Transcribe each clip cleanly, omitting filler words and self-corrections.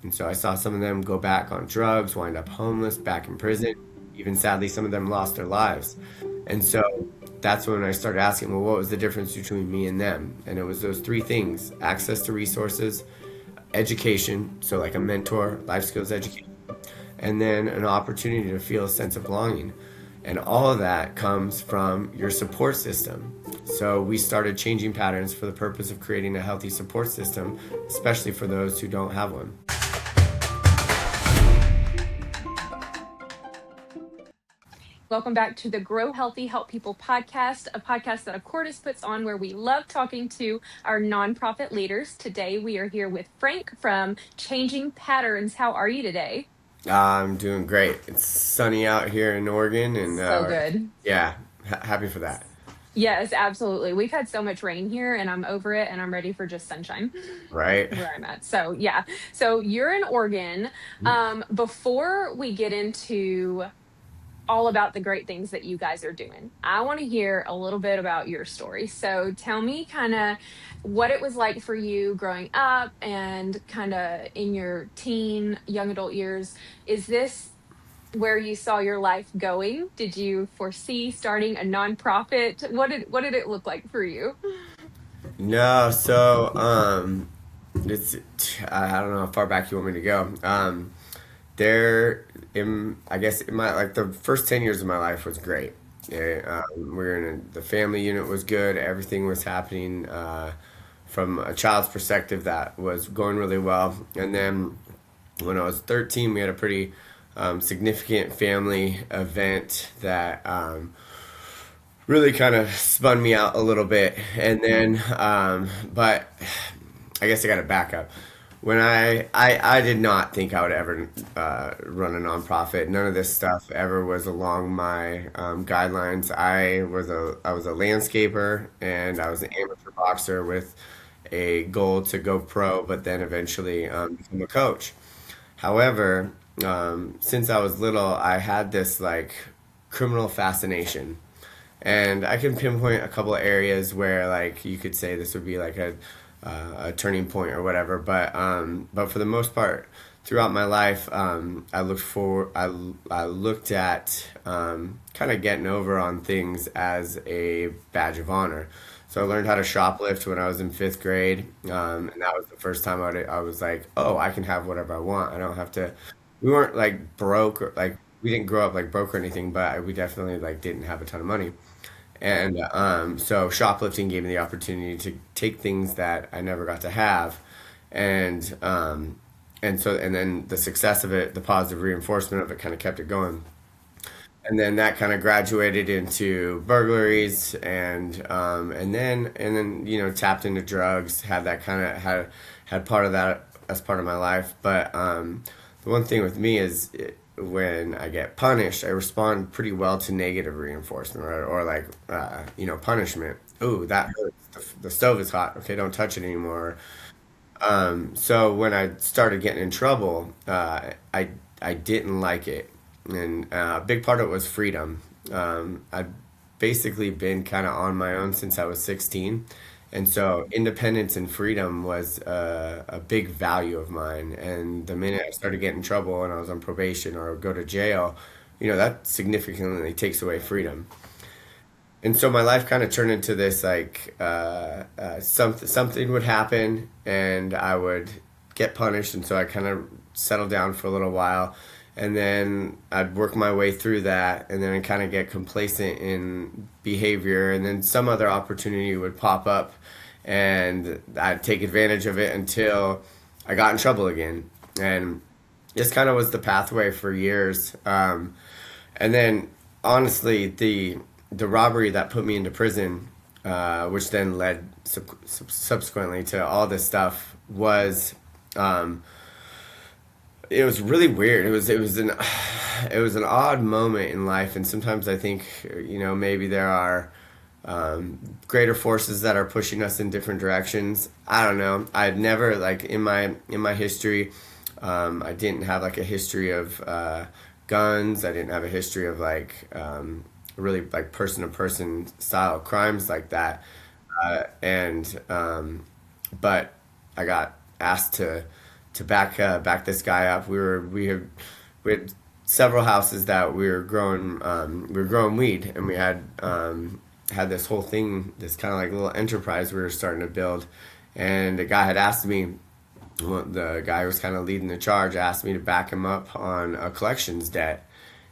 And so I saw some of them go back on drugs, wind up homeless, back in prison. Even sadly, some of them lost their lives. And so that's when I started asking, well, what was the difference between me and them? And it was those three things: access to resources, education, so like a mentor, life skills education, and then an opportunity to feel a sense of belonging. And all of that comes from your support system. So we started changing patterns for the purpose of creating a healthy support system, especially for those who don't have one. Welcome back to the Grow Healthy, Help People podcast, a podcast that Accordis puts on where we love talking to our nonprofit leaders. Today, we are here with Frank from Changing Patterns. How are you today? I'm doing great. It's sunny out here in Oregon, and So good. yeah, happy for that. Yes, absolutely. We've had so much rain here and I'm over it and I'm ready for just sunshine Right? where I'm at. So, yeah. So, you're in Oregon. Before we get into all about the great things that you guys are doing, I want to hear a little bit about your story. So tell me kind of what it was like for you growing up and kind of in your teen, young adult years. Is this where you saw your life going? Did you foresee starting a nonprofit? What did it look like for you? No, it's I don't know how far back you want me to go. I guess in my like the first 10 years of my life was great. Yeah, we were the family unit was good. Everything was happening from a child's perspective that was going really well. And then when I was 13, we had a pretty significant family event that really kind of spun me out a little bit. And then, but I guess I got to back up. When I did not think I would ever run a nonprofit. None of this stuff ever was along my guidelines. I was a landscaper and I was an amateur boxer with a goal to go pro, but then eventually become a coach. However, since I was little, I had this like criminal fascination, and I can pinpoint a couple of areas where like you could say this would be like a turning point or whatever. But for the most part, throughout my life, I looked at kind of getting over on things as a badge of honor. So I learned how to shoplift when I was in fifth grade, and that was the first time I was like, oh, I can have whatever I want. I don't have to. We weren't like broke or like we didn't grow up like broke or anything, but we definitely like didn't have a ton of money. And so shoplifting gave me the opportunity to take things that I never got to have, and and then the success of it, the positive reinforcement of it, kind of kept it going. And then that kind of graduated into burglaries, and then tapped into drugs. Had that kind of had part of that as part of my life. But the one thing with me is when I get punished, I respond pretty well to negative reinforcement or like punishment. Ooh, that hurts. The stove is hot. Okay, don't touch it anymore. So when I started getting in trouble, I didn't like it, and a big part of it was freedom. I've basically been kind of on my own since I was 16, and so independence and freedom was a big value of mine. And the minute I started getting in trouble and I was on probation or go to jail, that significantly takes away freedom. And so my life kind of turned into this like something would happen and I would get punished, and so I kind of settled down for a little while, and then I'd work my way through that, and then I kind of get complacent in behavior, and then some other opportunity would pop up, and I'd take advantage of it until I got in trouble again, and this kind of was the pathway for years. And then honestly, the robbery that put me into prison, which then led subsequently to all this stuff, was um, it was really weird. It was an odd moment in life, and sometimes I think maybe there are greater forces that are pushing us in different directions. I don't know. I'd never like in my history, I didn't have like a history of guns. I didn't have a history of like really like person to person style crimes like that. And but I got asked to back this guy up. We had several houses that we were growing weed, and we had this whole thing, this kind of like little enterprise we were starting to build. And the guy had asked me, well, the guy who was kind of leading the charge asked me to back him up on a collections debt.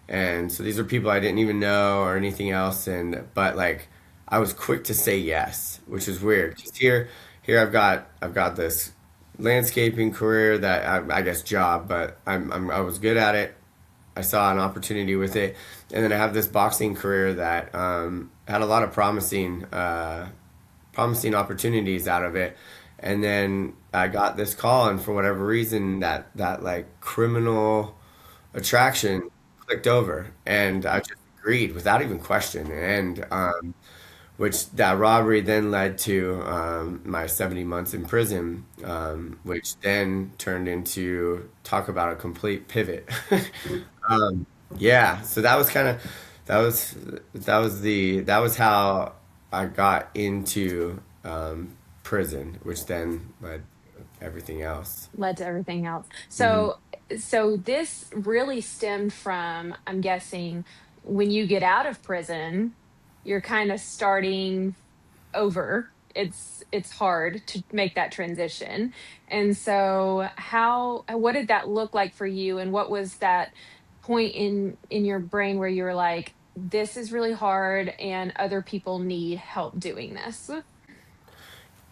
And so these are people I didn't even know or anything else, and but like I was quick to say yes, which is weird. Just here I've got this landscaping career that I guess job, but I was good at it. I saw an opportunity with it, and then I have this boxing career that had a lot of promising opportunities out of it. And then I got this call, and for whatever reason, that like criminal attraction clicked over, and I just agreed without even question. And which that robbery then led to my 70 months in prison, which then turned into talk about a complete pivot. Yeah, so that was kind of that was how I got into prison, which then led to everything else. Led to everything else. Hmm. So this really stemmed from, I'm guessing, when you get out of prison, you're kind of starting over. It's hard to make that transition. And so how what did that look like for you, and what was that point in your brain where you were like, this is really hard and other people need help doing this?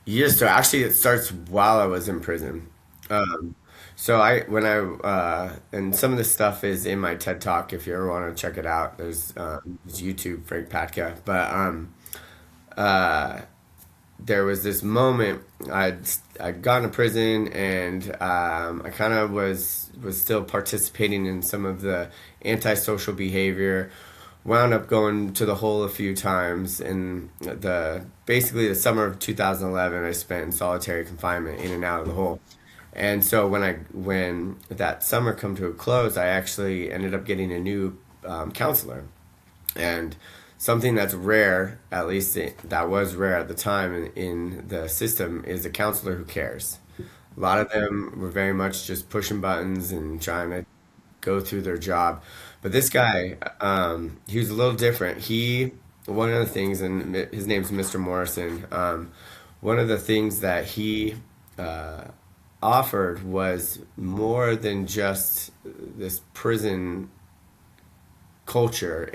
Yeah, so actually it starts while I was in prison. Um, so and some of this stuff is in my TED Talk if you ever want to check it out. There's YouTube, Frank Patka. But there was this moment I'd gone to prison, and I kind of was still participating in some of the antisocial behavior. Wound up going to the hole a few times, and the basically the summer of 2011 I spent in solitary confinement, in and out of the hole. And so when that summer come to a close, I actually ended up getting a new counselor. And something that's rare, at least that was rare at the time in the system, is a counselor who cares. A lot of them were very much just pushing buttons and trying to go through their job. But this guy, he was a little different. One of the things, and his name's Mr. Morrison, one of the things that he uh, offered was more than just this prison culture.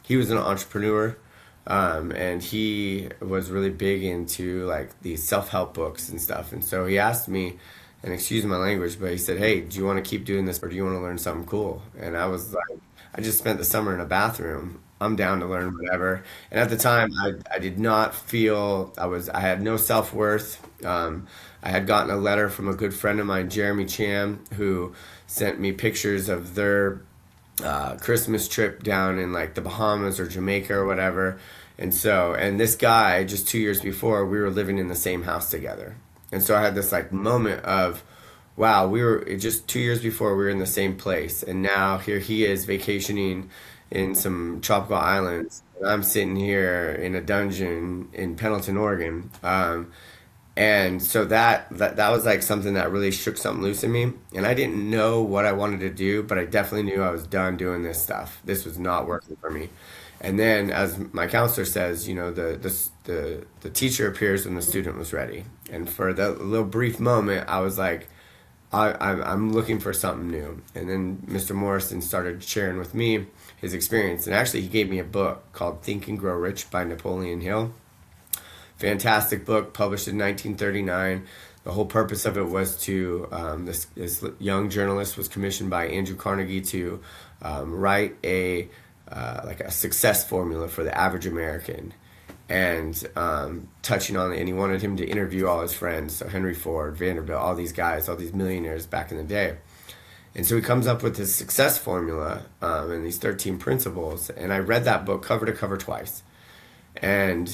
He was an entrepreneur, and he was really big into like these self-help books and stuff. And so he asked me, and excuse my language, but he said, "Hey, do you want to keep doing this, or do you want to learn something cool?" And I was like, "I just spent the summer in a bathroom. I'm down to learn whatever." And at the time, I did not feel I had no self-worth. I had gotten a letter from a good friend of mine, Jeremy Cham, who sent me pictures of their Christmas trip down in like the Bahamas or Jamaica or whatever. And this guy, just 2 years before, we were living in the same house together. And so I had this like moment of, wow, we were just 2 years before we were in the same place. And now here he is vacationing in some tropical islands. And I'm sitting here in a dungeon in Pendleton, Oregon. And so that was like something that really shook something loose in me. And I didn't know what I wanted to do, but I definitely knew I was done doing this stuff. This was not working for me. And then, as my counselor says, the teacher appears when the student was ready. And for that little brief moment, I was like, I'm looking for something new. And then Mr. Morrison started sharing with me his experience. And actually, he gave me a book called Think and Grow Rich by Napoleon Hill. Fantastic book, published in 1939. The whole purpose of it was to this young journalist was commissioned by Andrew Carnegie to write a like a success formula for the average American, and touching on it. And he wanted him to interview all his friends, so Henry Ford, Vanderbilt, all these guys, all these millionaires back in the day. And so he comes up with this success formula and these 13 principles. And I read that book cover to cover twice. And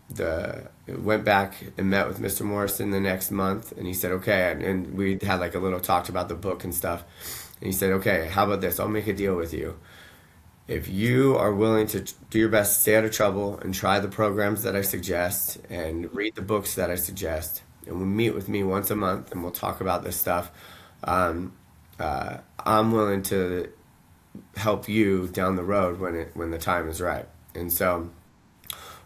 the went back and met with Mr. Morrison the next month, and he said, "Okay," and we had like a little talked about the book and stuff. And he said, "Okay, how about this? I'll make a deal with you. If you are willing to do your best, stay out of trouble, and try the programs that I suggest, and read the books that I suggest, and will meet with me once a month, and we'll talk about this stuff. I'm willing to help you down the road when the time is right. And so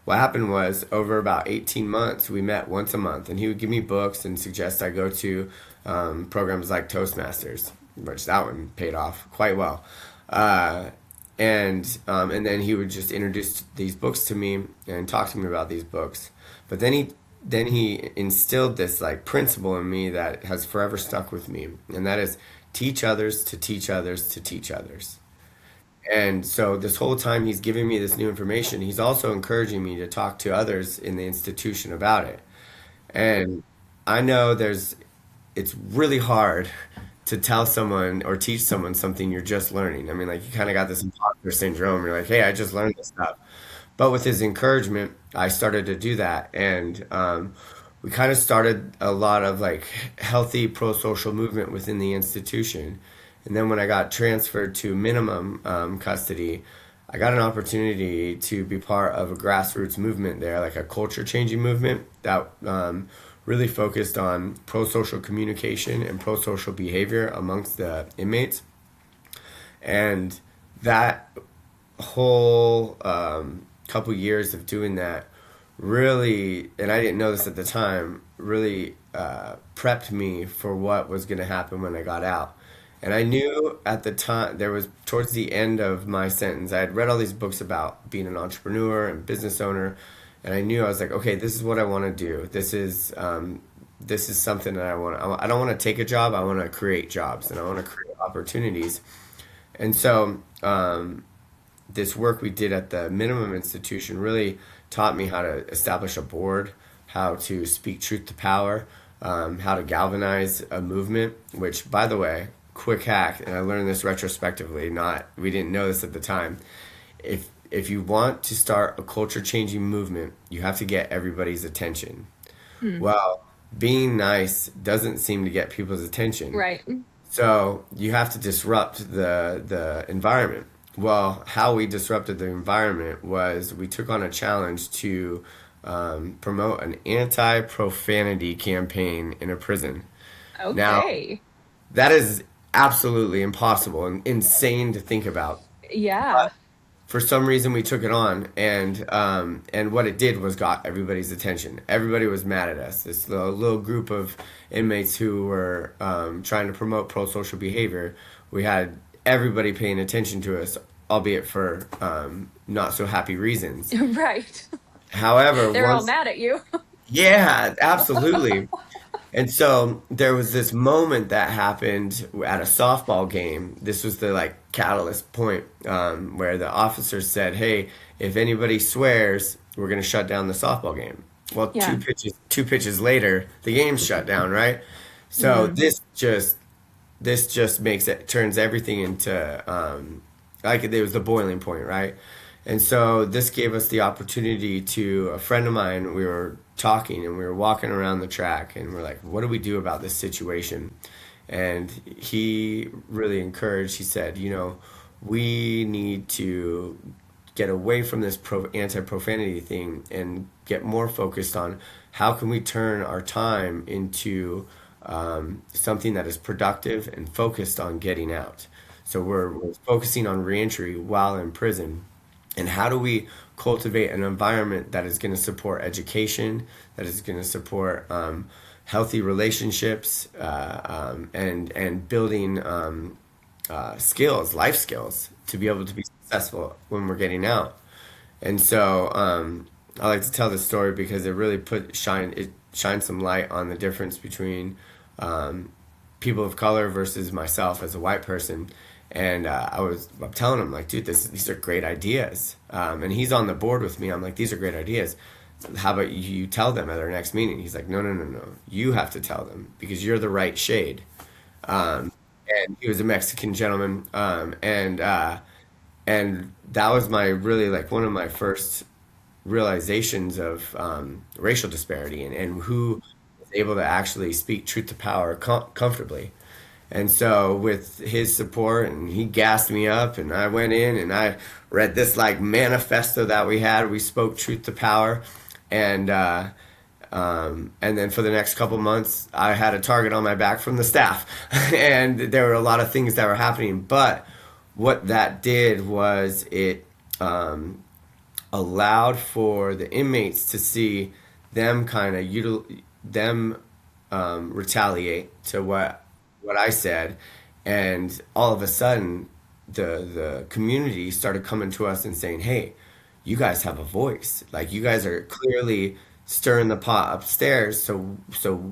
what happened was over about 18 months, we met once a month, and he would give me books and suggest I go to programs like Toastmasters, which that one paid off quite well. Uh, and then he would just introduce these books to me and talk to me about these books. But then he instilled this like principle in me that has forever stuck with me, and that is teach others to teach others to teach others. And so this whole time he's giving me this new information, he's also encouraging me to talk to others in the institution about it. And I know it's really hard to tell someone or teach someone something you're just learning. I mean, like you kind of got this imposter syndrome. You're like, hey, I just learned this stuff. But with his encouragement, I started to do that. And we kind of started a lot of like healthy pro social movement within the institution. And then when I got transferred to minimum custody, I got an opportunity to be part of a grassroots movement there, like a culture changing movement that really focused on pro social communication and pro social behavior amongst the inmates. And that whole couple years of doing that really, and I didn't know this at the time, really prepped me for what was going to happen when I got out. And I knew at the time, there was towards the end of my sentence, I had read all these books about being an entrepreneur and business owner, and I knew I was like, okay, this is what I want to do. This is something that I want. I don't want to take a job. I want to create jobs, and I want to create opportunities. And so this work we did at the minimum institution really taught me how to establish a board, how to speak truth to power, how to galvanize a movement, which, by the way, quick hack, and I learned this retrospectively, not we didn't know this at the time. If you want to start a culture changing movement, you have to get everybody's attention. Hmm. Well, being nice doesn't seem to get people's attention. Right. So you have to disrupt the environment. Well, how we disrupted the environment was we took on a challenge to promote an anti-profanity campaign in a prison. Now, Okay. that is absolutely impossible and insane to think about. Yeah. For some reason, we took it on, and what it did was got everybody's attention. Everybody was mad at us. This little group of inmates who were trying to promote pro-social behavior. We had everybody paying attention to us, albeit for not so happy reasons. Right. However, They're all once mad at you. yeah, absolutely. And so there was this moment that happened at a softball game. This was the like catalyst point where the officer said, "Hey, if anybody swears, we're going to shut down the softball game." Well, Yeah. two pitches later, the game's shut down, right? So Mm. this just makes it turns everything into like it was the boiling point, right? And so this gave us the opportunity to a friend of mine. We were talking and we were walking around the track, and we're like, "What do we do about this situation?" And he really encouraged. He said, we need to get away from this anti-profanity thing and get more focused on how can we turn our time into something that is productive and focused on getting out. So we're focusing on reentry while in prison, and how do we cultivate an environment that is going to support education, that is going to support healthy relationships, and building skills, life skills, to be able to be successful when we're getting out. And so I like to tell this story because it really it shines some light on the difference between people of color versus myself as a white person. And I'm telling him like, dude, these are great ideas. And he's on the board with me. I'm like, these are great ideas. How about you tell them at our next meeting? He's like, no, no, no, no. You have to tell them because you're the right shade. And he was a Mexican gentleman. And that was my really like one of my first realizations of racial disparity and who was able to actually speak truth to power comfortably. And so with his support, and he gassed me up, and I went in and I read this like manifesto that we had. We spoke truth to power, and And then for the next couple months, I had a target on my back from the staff, and there were a lot of things that were happening. But what that did was it allowed for the inmates to see them kind of them retaliate to what I said, and all of a sudden, the community started coming to us and saying, "Hey, you guys have a voice. Like you guys are clearly stirring the pot upstairs. So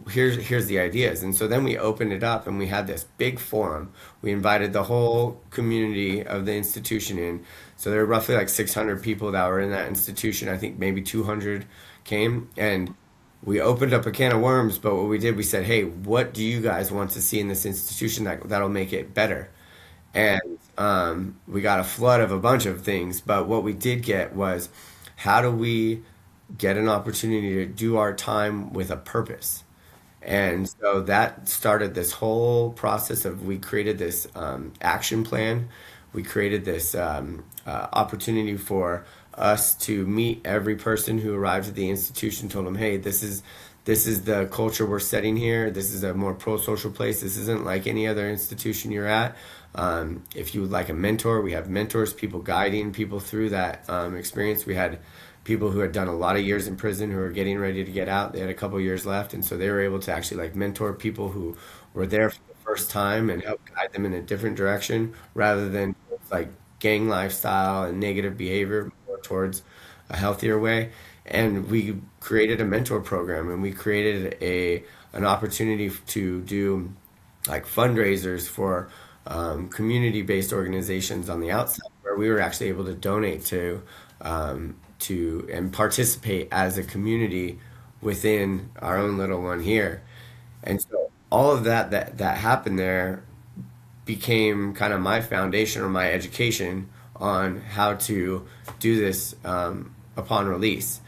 here's the ideas." And so then we opened it up and we had this big forum. We invited the whole community of the institution in. So there were roughly like 600 people that were in that institution. I think maybe 200 came, and we opened up a can of worms. But what we did, we said, "Hey, what do you guys want to see in this institution that'll make it better?" And we got a flood of a bunch of things. But what we did get was, how do we get an opportunity to do our time with a purpose? And so that started this whole process of, we created this action plan. We created this opportunity for us to meet every person who arrived at the institution, told them, "Hey, this is the culture we're setting here. This is a more pro-social place. This isn't like any other institution you're at. If you would like a mentor, we have mentors, people guiding people through that experience." We had people who had done a lot of years in prison who were getting ready to get out. They had a couple years left, and so they were able to actually like mentor people who were there for the first time and help guide them in a different direction, rather than like gang lifestyle and negative behavior, more towards a healthier way. And we created a mentor program, and we created a an opportunity to do like fundraisers for community-based organizations on the outside, where we were actually able to donate to and participate as a community within our own little one here. And so all of that happened there became kind of my foundation or my education on how to do this upon release.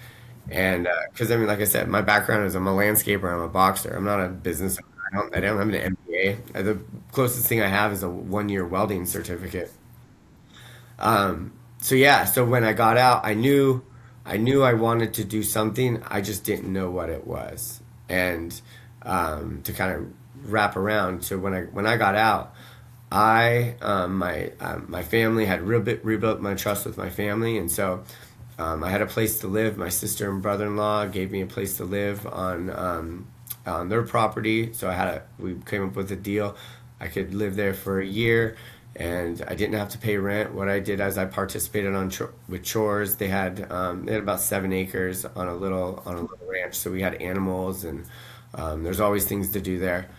And because I mean, like I said, my background is I'm a landscaper, I'm a boxer. I'm not a business owner. I don't have an MBA. The closest thing I have is a 1 year welding certificate. So yeah, so when I got out, I knew I wanted to do something. I just didn't know what it was. And to kind of wrap around to when I got out, my family had rebuilt my trust with my family, and so I had a place to live. My sister and brother-in-law gave me a place to live on their property. So we came up with a deal. I could live there for a year, and I didn't have to pay rent. What I did is I participated with chores. They had about 7 acres on a little ranch, so we had animals, and there's always things to do there.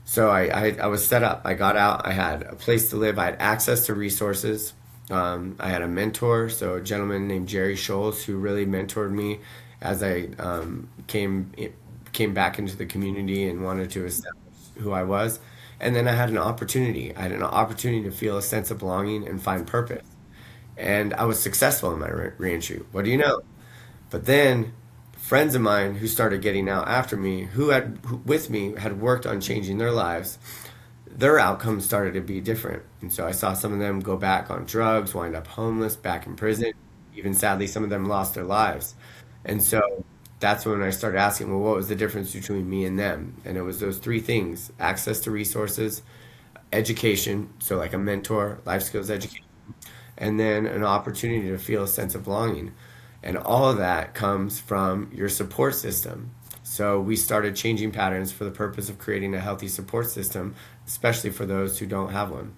So I was set up. I got out. I had a place to live. I had access to resources. I had a mentor, so a gentleman named Jerry Scholes, who really mentored me as I came back into the community and wanted to establish who I was. And then I had an opportunity. I had an opportunity to feel a sense of belonging and find purpose. And I was successful in my reentry. What do you know? But then friends of mine who started getting out after me, with me, had worked on changing their lives, their outcomes started to be different. And so I saw some of them go back on drugs, wind up homeless, back in prison. Even sadly, some of them lost their lives. And so that's when I started asking, well, what was the difference between me and them? And it was those three things: access to resources, education, so like a mentor, life skills education, and then an opportunity to feel a sense of belonging. And all of that comes from your support system. So we started changing patterns for the purpose of creating a healthy support system, especially for those who don't have one.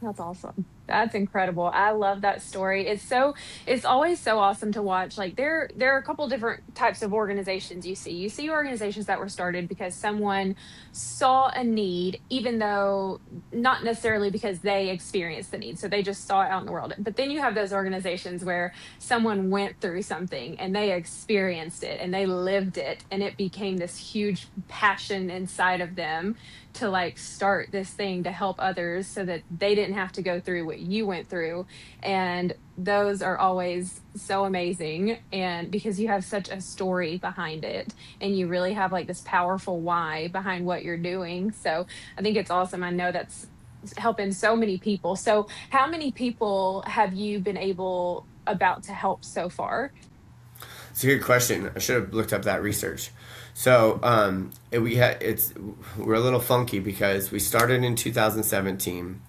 That's awesome. That's incredible. I love that story. It's always so awesome to watch. Like there are a couple different types of organizations you see. You see organizations that were started because someone saw a need, even though not necessarily because they experienced the need. So they just saw it out in the world. But then you have those organizations where someone went through something and they experienced it and they lived it, and it became this huge passion inside of them to like start this thing to help others so that they didn't have to go through what you went through. And those are always so amazing. And because you have such a story behind it and you really have like this powerful why behind what you're doing. So I think it's awesome. I know that's helping so many people. So how many people have you been able about to help so far? It's a good question. I should have looked up that research. So we're a little funky because we started in 2017,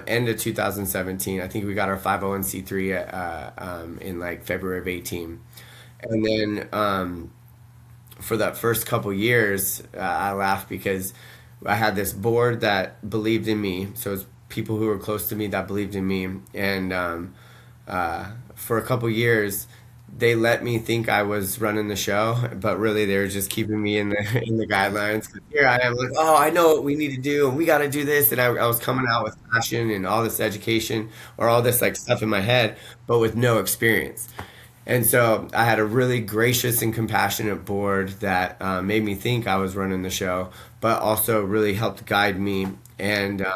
end of 2017. I think we got our 501c3 in like February of 18, and then for that first couple years, I laughed because I had this board that believed in me. So it's people who were close to me that believed in me, and for a couple years, they let me think I was running the show, but really they were just keeping me in the in the guidelines. 'Cause here I am, like, oh, I know what we need to do, and we got to do this, and I was coming out with passion and all this education or all this like stuff in my head, but with no experience. And so I had a really gracious and compassionate board that made me think I was running the show, but also really helped guide me and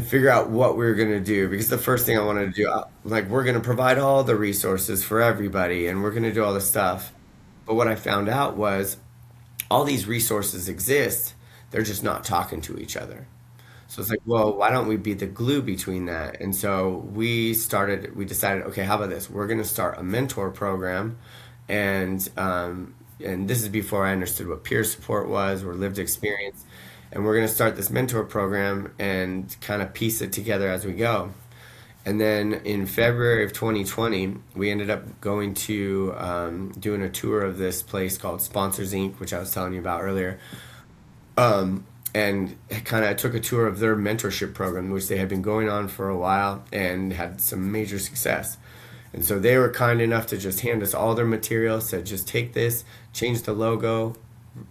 figure out what we were going to do. Because the first thing I wanted to do, like, we're going to provide all the resources for everybody, and we're going to do all this stuff. But what I found out was all these resources exist, they're just not talking to each other. So it's like, well, why don't we be the glue between that? And so we decided, okay, how about this? We're going to start a mentor program. And this is before I understood what peer support was or lived experience. And we're going to start this mentor program and kind of piece it together as we go. And then in February of 2020, we ended up going to doing a tour of this place called Sponsors Inc., which I was telling you about earlier. And kind of took a tour of their mentorship program, which they had been going on for a while and had some major success. And so they were kind enough to just hand us all their material, said, just take this, change the logo,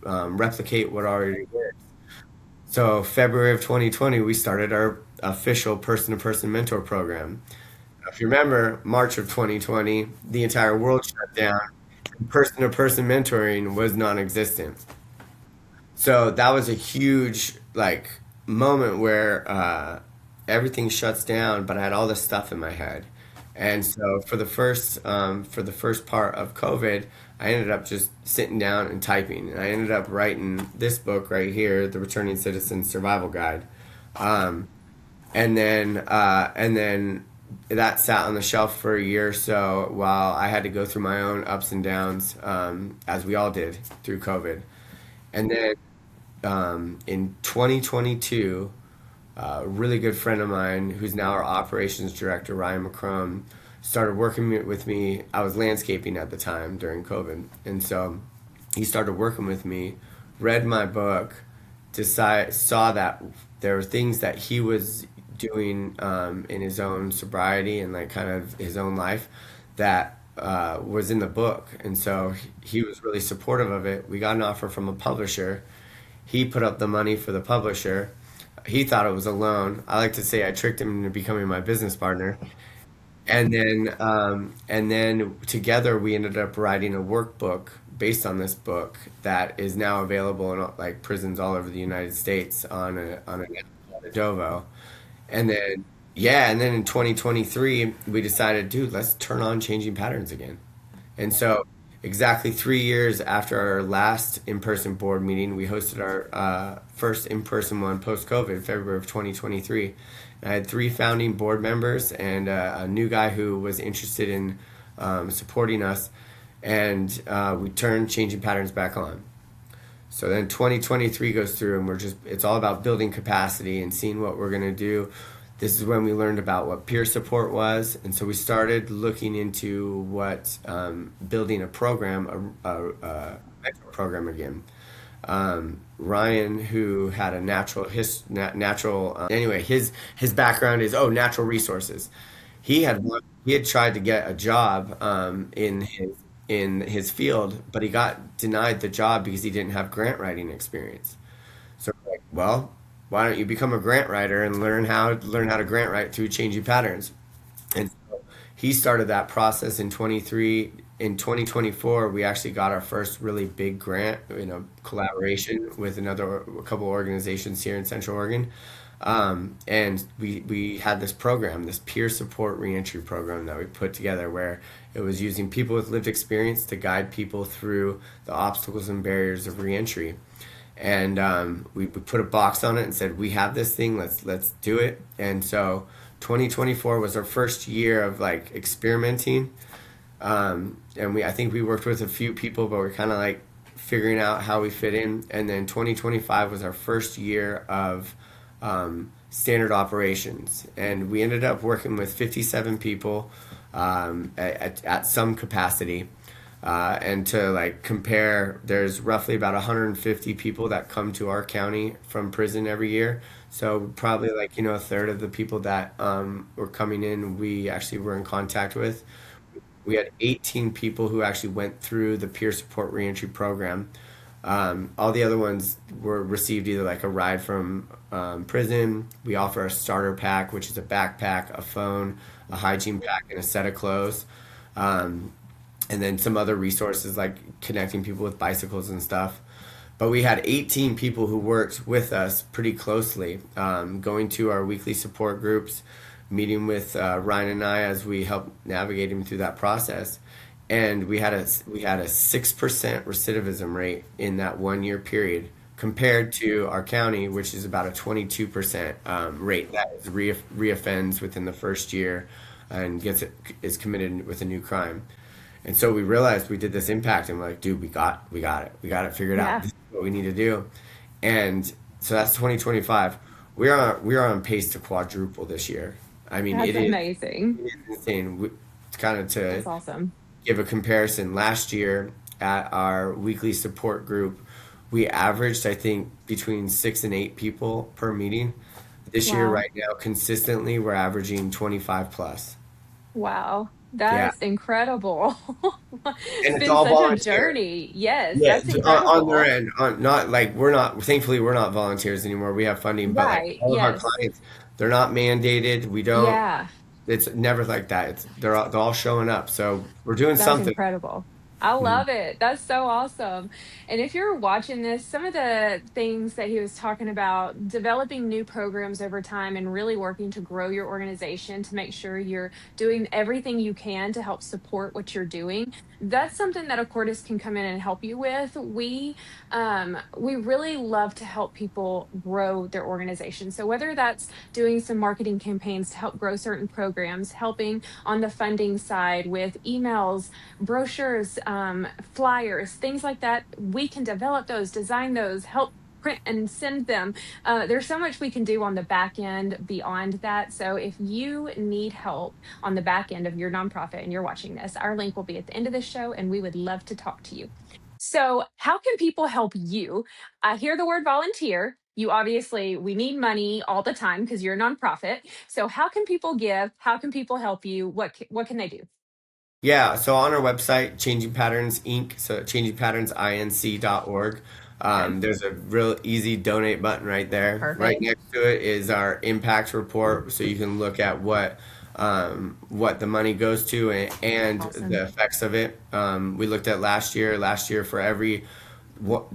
replicate what already works. So February of 2020, we started our official person-to-person mentor program. If you remember, March of 2020, the entire world shut down. Person-to-person mentoring was non-existent. So that was a huge like moment where everything shuts down, but I had all this stuff in my head. And so for the first part of COVID, I ended up just sitting down and typing, and I ended up writing this book right here, The Returning Citizen Survival Guide. Um, and then that sat on the shelf for a year or so while I had to go through my own ups and downs, as we all did through COVID. And then in 2022, a really good friend of mine, who's now our operations director, Ryan McCrum, started working with me. I was landscaping at the time during COVID, and so he started working with me, read my book, saw that there were things that he was doing in his own sobriety and like kind of his own life that was in the book, and so he was really supportive of it. We got an offer from a publisher. He put up the money for the publisher. He thought it was a loan. I like to say I tricked him into becoming my business partner. And then together we ended up writing a workbook based on this book that is now available in like prisons all over the United States on an app called Adovo. And then yeah, and then in 2023 we decided, dude, let's turn on changing patterns again. And so, exactly 3 years after our last in person board meeting, we hosted our first in person one post COVID, February of 2023. And I had three founding board members and a new guy who was interested in supporting us. And we turned changing patterns back on. So then 2023 goes through, and it's all about building capacity and seeing what we're going to do. This is when we learned about what peer support was. And so we started looking into what building a program, a mentor program again. Ryan, who had a anyway, his background is, natural resources. He had tried to get a job in his field, but he got denied the job because he didn't have grant writing experience. So we're like, well, why don't you become a grant writer and learn how to grant write through changing patterns? And so he started that process in 23. In 2024, we actually got our first really big grant in a collaboration with a couple organizations here in Central Oregon. And we had this program, this peer support reentry program that we put together where it was using people with lived experience to guide people through the obstacles and barriers of reentry. And we put a box on it and said, we have this thing, let's do it. And so 2024 was our first year of like experimenting. And I think we worked with a few people, but we're kind of like figuring out how we fit in. And then 2025 was our first year of standard operations, and we ended up working with 57 people at some capacity. And to like compare, there's roughly about 150 people that come to our county from prison every year. So probably like a third of the people that were coming in, we actually were in contact with. We had 18 people who actually went through the peer support reentry program. All the other ones were received either like a ride from prison. We offer a starter pack, which is a backpack, a phone, a hygiene pack, and a set of clothes. Um, and then some other resources like connecting people with bicycles and stuff. But we had 18 people who worked with us pretty closely, going to our weekly support groups, meeting with Ryan and I as we helped navigate him through that process. And we had a 6% recidivism rate in that 1 year period compared to our county, which is about a 22% rate that is reoffends within the first year and is committed with a new crime. And so we realized we did this impact, and we're like, dude, we got it figured out. Yeah, This is what we need to do. And so that's 2025. We are on pace to quadruple this year. I mean, that's it is, amazing. it is insane. It's kind of That's to awesome. give a comparison. Last year at our weekly support group, we averaged, I think, between 6 and 8 people per meeting. This year, Wow. right now, consistently, we're averaging 25 plus. Wow. Yeah. That's incredible. And It's it's been all such a volunteer. journey. Yes, Yeah, that's on their incredible. end, not like we're not. Thankfully, we're not volunteers anymore. We have funding, but like Right. all of our Yes. clients, they're not mandated. We don't. Yeah. It's never like that. They're all showing up. So we're doing That's something. incredible. I Mhm. love it. That's so awesome. And if you're watching this, some of the things that he was talking about, developing new programs over time and really working to grow your organization to make sure you're doing everything you can to help support what you're doing. That's something that Accordas can come in and help you with. We really love to help people grow their organization. So whether that's doing some marketing campaigns to help grow certain programs, helping on the funding side with emails, brochures, flyers, things like that. We can develop those, design those, help print and send them. There's so much we can do on the back end beyond that. So if you need help on the back end of your nonprofit and you're watching this, our link will be at the end of the show and we would love to talk to you. So, how can people help you? I hear the word volunteer. You obviously, we need money all the time because you're a nonprofit. So, how can people give? How can people help you? What can they do? Yeah, so on our website, Changing Patterns Inc., so changingpatternsinc.org, Okay, there's a real easy donate button right there. Right perfect. next to it is our impact report, so you can look at what the money goes to and the Awesome. effects of it. We looked at last year. Last year, for every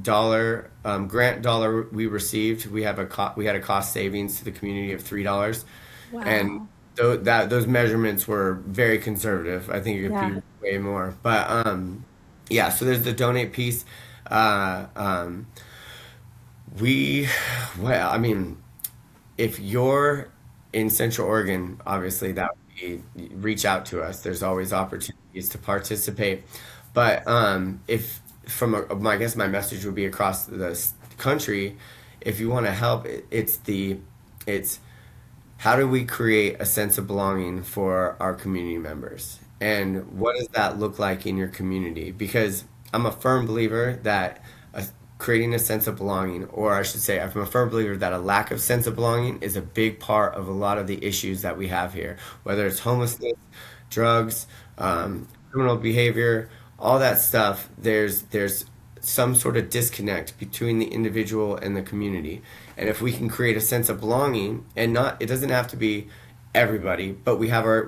dollar grant dollar we received, we had a cost savings to the community of $3, and Wow. those measurements were very conservative. I think it could Yeah. be way more, but yeah. So there's the donate piece. Uh, um, we, well, I mean, if you're in Central Oregon, obviously that would be reach out to us. There's always opportunities to participate. But if I guess my message would be across the country, if you want to help, it's how do we create a sense of belonging for our community members? And what does that look like in your community? Because I'm a firm believer that a, creating a sense of belonging, or I should say, I'm a firm believer that a lack of sense of belonging is a big part of a lot of the issues that we have here, whether it's homelessness, drugs, criminal behavior, all that stuff. There's some sort of disconnect between the individual and the community. And if we can create a sense of belonging, and not, it doesn't have to be everybody, but we have our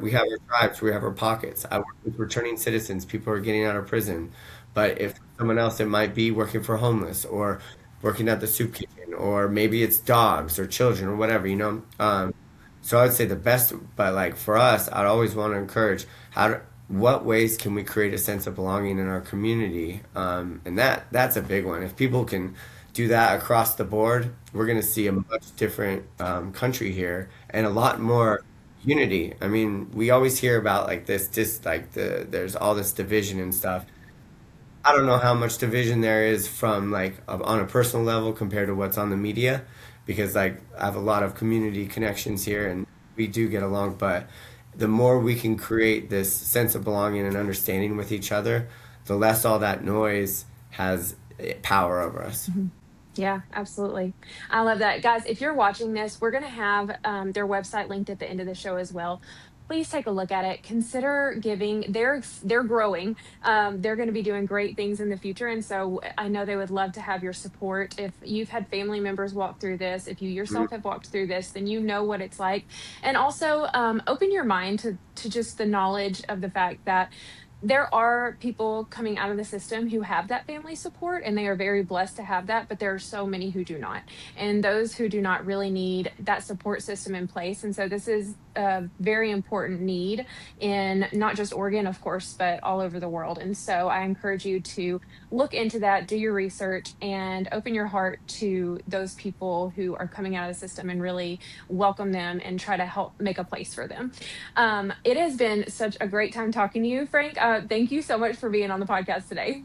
tribes, we have our pockets. I work with returning citizens, people are getting out of prison. But if someone else, it might be working for homeless or working at the soup kitchen, or maybe it's dogs or children or whatever, you know. So I'd say the best, but like for us, I'd always want to encourage what ways can we create a sense of belonging in our community, and that's a big one. If people can do that across the board, we're going to see a much different country here, and a lot more. unity. I mean, we always hear about like this, just like there's all this division and stuff. I don't know how much division there is from like on a personal level compared to what's on the media, because like I have a lot of community connections here and we do get along. But the more we can create this sense of belonging and understanding with each other, the less all that noise has power over us. Mhm. Yeah, absolutely. I love that. Guys, if you're watching this, we're going to have their website linked at the end of the show as well. Please take a look at it. Consider giving. They're growing. They're going to be doing great things in the future, and so I know they would love to have your support. If you've had family members walk through this, if you yourself have walked through this, then you know what it's like. And also, open your mind to just the knowledge of the fact that there are people coming out of the system who have that family support and they are very blessed to have that, but there are so many who do not. And those who do not really need that support system in place. And so this is a very important need in not just Oregon, of course, but all over the world. And so I encourage you to look into that, do your research, and open your heart to those people who are coming out of the system and really welcome them and try to help make a place for them. It has been such a great time talking to you, Frank. Thank you so much for being on the podcast today.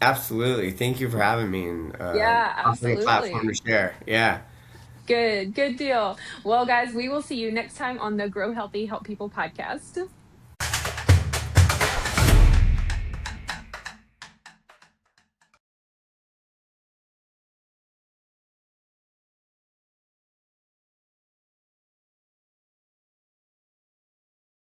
Absolutely. Thank you for having me and Yeah, offering a platform to absolutely. share. Yeah. Good deal. Well, guys, we will see you next time on the Grow Healthy, Help People podcast.